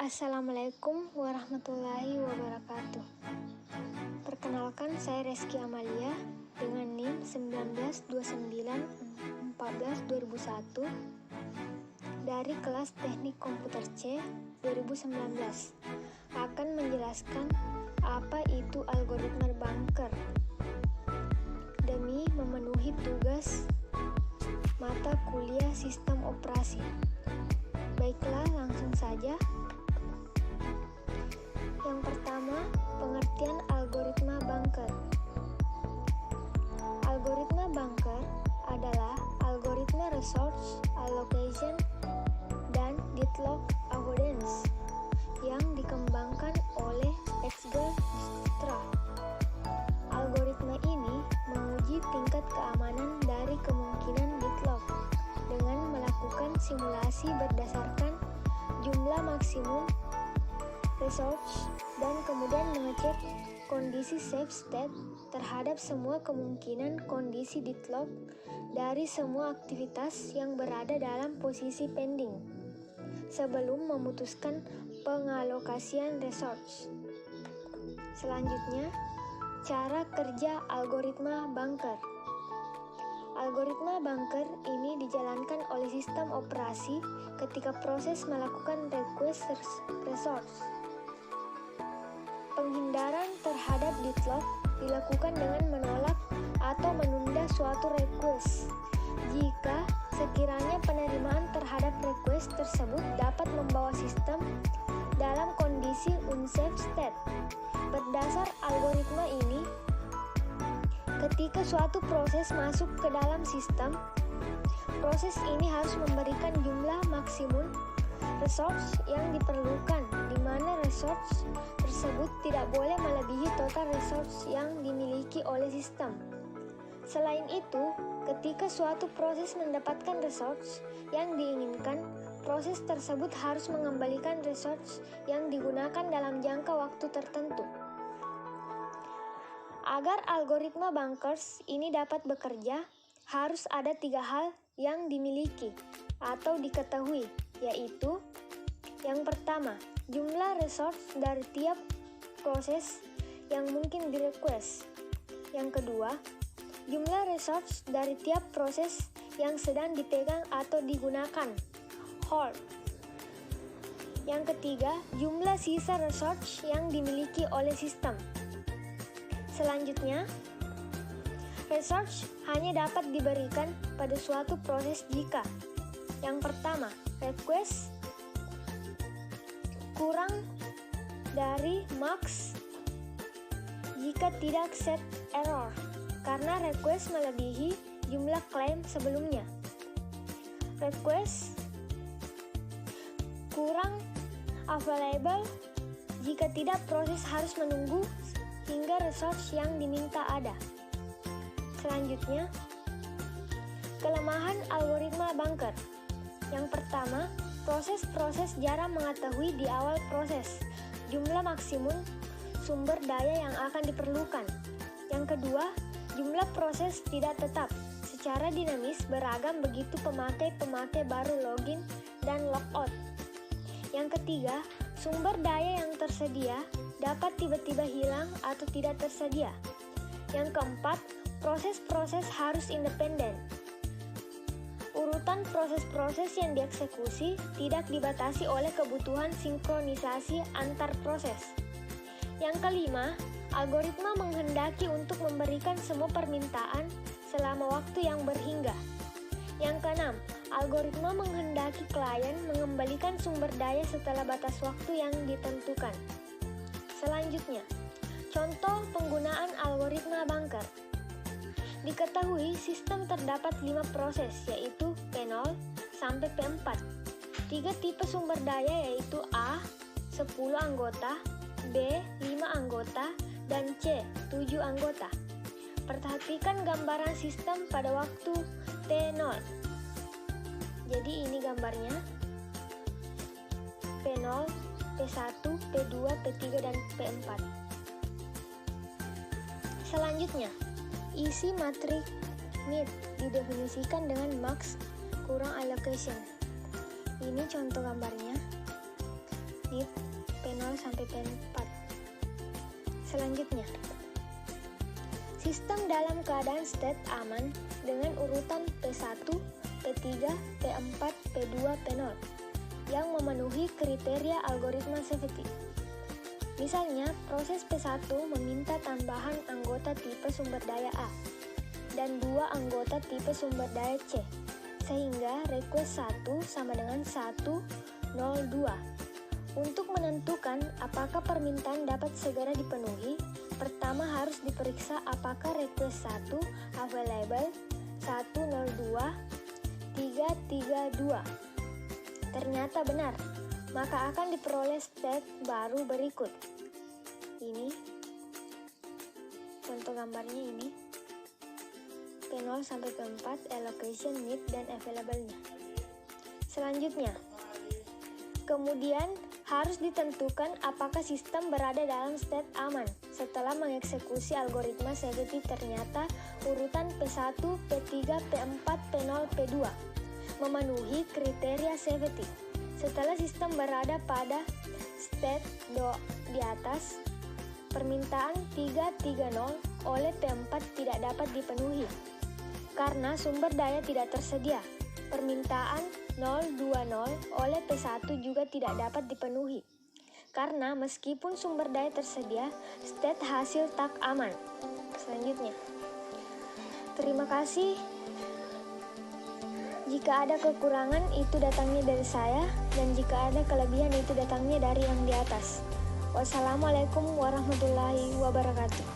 Assalamualaikum warahmatullahi wabarakatuh. Perkenalkan, saya Reski Amalia dengan NIM 1929142001 dari kelas Teknik Komputer C 2019 akan menjelaskan apa itu algoritma bunker demi memenuhi tugas mata kuliah sistem operasi. Baiklah, langsung saja. Yang pertama, pengertian algoritma bunker. Algoritma bunker adalah algoritma resource allocation dan deadlock avoidance yang dikembangkan oleh Dijkstra. Algoritma ini menguji tingkat keamanan dari kemungkinan deadlock dengan melakukan simulasi berdasarkan jumlah maksimum resource dan kemudian mengecek kondisi safe state terhadap semua kemungkinan kondisi deadlock dari semua aktivitas yang berada dalam posisi pending sebelum memutuskan pengalokasian resource. Selanjutnya, cara kerja algoritma bunker. Algoritma bunker ini dijalankan oleh sistem operasi ketika proses melakukan request resource. Penghindaran terhadap deadlock dilakukan dengan menolak atau menunda suatu request jika sekiranya penerimaan terhadap request tersebut dapat membawa sistem dalam kondisi unsafe state. Berdasar algoritma ini, ketika suatu proses masuk ke dalam sistem, proses ini harus memberikan jumlah maksimum resource yang diperlukan, di mana resource tersebut tidak boleh melebihi total resource yang dimiliki oleh sistem. Selain itu, ketika suatu proses mendapatkan resource yang diinginkan, proses tersebut harus mengembalikan resource yang digunakan dalam jangka waktu tertentu. Agar algoritma bunkers ini dapat bekerja, harus ada 3 hal yang dimiliki atau diketahui, yaitu yang pertama, jumlah resource dari tiap proses yang mungkin di-request. Yang kedua, jumlah resource dari tiap proses yang sedang dipegang atau digunakan, hold. Yang ketiga, jumlah sisa resource yang dimiliki oleh sistem. Selanjutnya, resource hanya dapat diberikan pada suatu proses jika yang pertama, request kurang dari max, jika tidak set error karena request melebihi jumlah klaim sebelumnya. Request kurang available, jika tidak proses harus menunggu hingga resource yang diminta ada. Selanjutnya, kelemahan algoritma bunker. Yang pertama, proses-proses jarang mengetahui di awal proses jumlah maksimum sumber daya yang akan diperlukan. Yang kedua, jumlah proses tidak tetap, secara dinamis beragam begitu pemakai baru login dan logout. Yang ketiga, sumber daya yang tersedia dapat tiba-tiba hilang atau tidak tersedia. Yang keempat, proses-proses harus independen. Urutan proses-proses yang dieksekusi tidak dibatasi oleh kebutuhan sinkronisasi antar proses. Yang kelima, algoritma menghendaki untuk memberikan semua permintaan selama waktu yang berhingga. Yang keenam, algoritma menghendaki klien mengembalikan sumber daya setelah batas waktu yang ditentukan. Selanjutnya, contoh penggunaan algoritma bunker. Diketahui sistem terdapat 5 proses, yaitu P0 sampai P4. 3 tipe sumber daya yaitu A, 10 anggota, B, 5 anggota, dan C, 7 anggota. Perhatikan gambaran sistem pada waktu T0. Jadi ini gambarnya. P0, P1, P2, P3, dan P4. Selanjutnya, isi matriks need didefinisikan dengan max kurang allocation. Ini contoh gambarnya. NIT P0 sampai P4. Selanjutnya, sistem dalam keadaan state aman dengan urutan P1, P3, P4, P2, P0 yang memenuhi kriteria algoritma safety. Misalnya, proses P1 meminta tambahan anggota tipe sumber daya A dan 2 anggota tipe sumber daya C, sehingga request 1 sama dengan 102. Untuk menentukan apakah permintaan dapat segera dipenuhi, pertama harus diperiksa apakah request 1 available 102 332. Ternyata benar, maka akan diperoleh state baru berikut. Ini contoh gambarnya ini. P0 sampai P4 allocation, need, dan available-nya. Selanjutnya, kemudian harus ditentukan apakah sistem berada dalam state aman. Setelah mengeksekusi algoritma safety, ternyata urutan P1, P3, P4, P0, P2 memenuhi kriteria safety. Setelah sistem berada pada state di atas, permintaan 330 oleh P4 tidak dapat dipenuhi karena sumber daya tidak tersedia. Permintaan 020 oleh P1 juga tidak dapat dipenuhi karena meskipun sumber daya tersedia, state hasil tak aman. Selanjutnya, terima kasih. Jika ada kekurangan, itu datangnya dari saya, dan jika ada kelebihan, itu datangnya dari yang di atas. Wassalamualaikum warahmatullahi wabarakatuh.